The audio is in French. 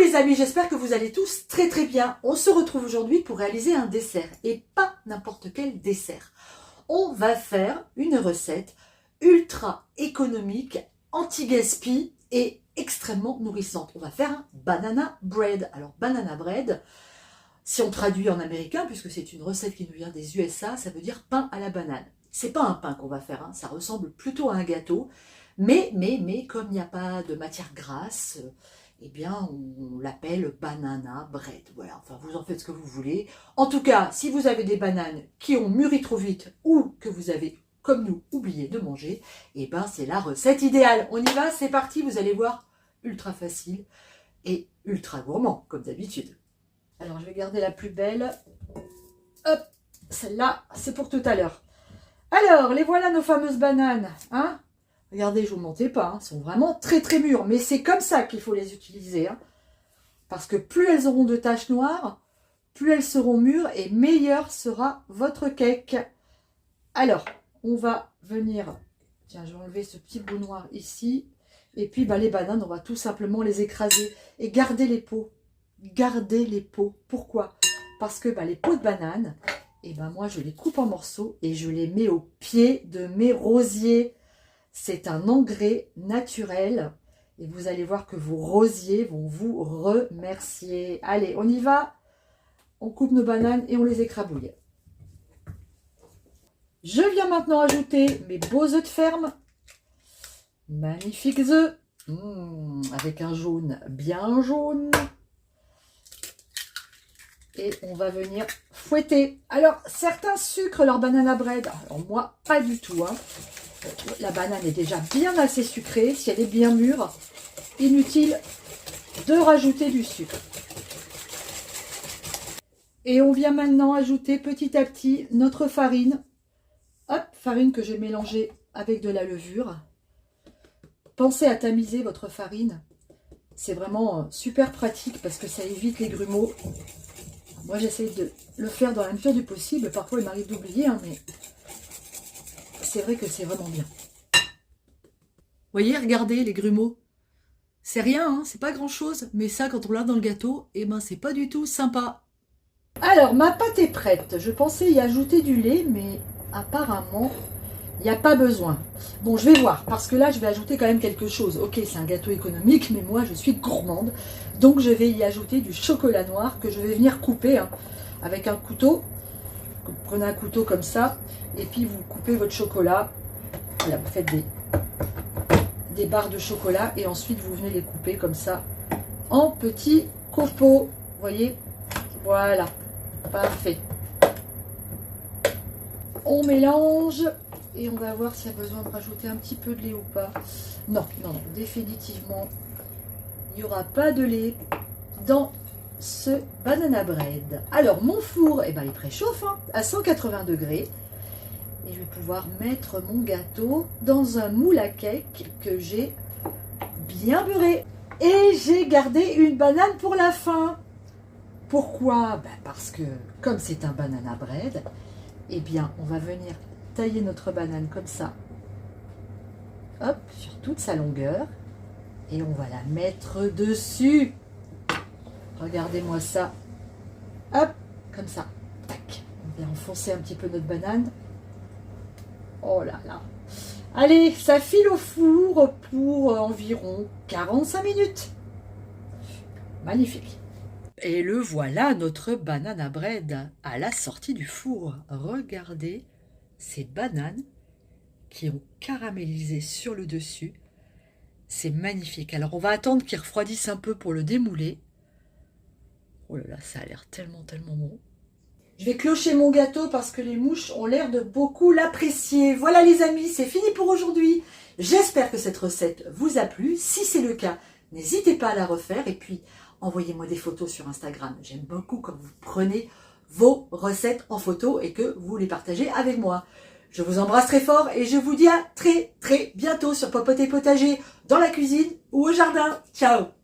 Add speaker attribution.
Speaker 1: les amis, j'espère que vous allez tous très très bien. On se retrouve aujourd'hui pour réaliser un dessert et pas n'importe quel dessert. On va faire une recette ultra économique, anti-gaspi et extrêmement nourrissante. On va faire un banana bread. Alors banana bread, si on traduit en américain, puisque c'est une recette qui nous vient des USA, ça veut dire pain à la banane. C'est pas un pain qu'on va faire, hein, ça ressemble plutôt à un gâteau. Mais comme il n'y a pas de matière grasse, eh bien, on l'appelle banana bread. Voilà, enfin, vous en faites ce que vous voulez. En tout cas, si vous avez des bananes qui ont mûri trop vite ou que vous avez, comme nous, oublié de manger, eh ben, c'est la recette idéale. On y va, c'est parti, vous allez voir, ultra facile et ultra gourmand, comme d'habitude. Alors, je vais garder la plus belle. Hop, celle-là, c'est pour tout à l'heure. Alors, les voilà nos fameuses bananes, hein? Regardez, je ne vous mentais pas, hein, elles sont vraiment très très mûres. Mais c'est comme ça qu'il faut les utiliser. Hein, parce que plus elles auront de taches noires, plus elles seront mûres et meilleur sera votre cake. Alors, on va venir... Tiens, je vais enlever ce petit bout noir ici. Et puis, les bananes, on va tout simplement les écraser. Et garder les peaux. Gardez les peaux. Pourquoi? Parce que les peaux de bananes, moi, je les coupe en morceaux et je les mets au pied de mes rosiers. C'est un engrais naturel et vous allez voir que vos rosiers vont vous remercier. Allez, on y va. On coupe nos bananes et on les écrabouille. Je viens maintenant ajouter mes beaux œufs de ferme. Magnifiques œufs. Avec un jaune bien jaune. Et on va venir fouetter. Alors, certains sucrent leur banana bread. Alors moi, pas du tout. Hein. La banane est déjà bien assez sucrée. Si elle est bien mûre, inutile de rajouter du sucre. Et on vient maintenant ajouter petit à petit notre farine. Hop, farine que j'ai mélangée avec de la levure. Pensez à tamiser votre farine. C'est vraiment super pratique parce que ça évite les grumeaux. Moi, j'essaie de le faire dans la mesure du possible. Parfois, il m'arrive d'oublier, hein, mais... c'est vrai que c'est vraiment bien. Vous voyez, regardez les grumeaux. C'est rien, hein, c'est pas grand chose. Mais ça, quand on l'a dans le gâteau, c'est pas du tout sympa. Alors, ma pâte est prête. Je pensais y ajouter du lait, mais apparemment, il n'y a pas besoin. Bon, je vais voir, parce que là, je vais ajouter quand même quelque chose. Ok, c'est un gâteau économique, mais moi, je suis gourmande. Donc, je vais y ajouter du chocolat noir que je vais venir couper avec un couteau. Vous prenez un couteau comme ça. Et puis vous coupez votre chocolat, voilà, vous faites des barres de chocolat et ensuite vous venez les couper comme ça en petits copeaux, vous voyez, voilà, parfait. On mélange et on va voir s'il y a besoin de rajouter un petit peu de lait ou pas. Non, définitivement, il n'y aura pas de lait dans ce banana bread. Alors mon four, il préchauffe à 180 degrés. Et je vais pouvoir mettre mon gâteau dans un moule à cake que j'ai bien beurré. Et j'ai gardé une banane pour la fin. Pourquoi? Parce que comme c'est un banana bread, on va venir tailler notre banane comme ça. Hop, sur toute sa longueur. Et on va la mettre dessus. Regardez-moi ça. Hop, comme ça. Tac. On va enfoncer un petit peu notre banane. Oh là là. Allez, ça file au four pour environ 45 minutes. Magnifique. Et le voilà, notre banana bread à la sortie du four. Regardez ces bananes qui ont caramélisé sur le dessus. C'est magnifique. Alors, on va attendre qu'il refroidisse un peu pour le démouler. Oh là là, ça a l'air tellement bon. Je vais clocher mon gâteau parce que les mouches ont l'air de beaucoup l'apprécier. Voilà les amis, c'est fini pour aujourd'hui. J'espère que cette recette vous a plu. Si c'est le cas, n'hésitez pas à la refaire. Et puis, envoyez-moi des photos sur Instagram. J'aime beaucoup quand vous prenez vos recettes en photo et que vous les partagez avec moi. Je vous embrasse très fort et je vous dis à très bientôt sur Popoter Potager, dans la cuisine ou au jardin. Ciao!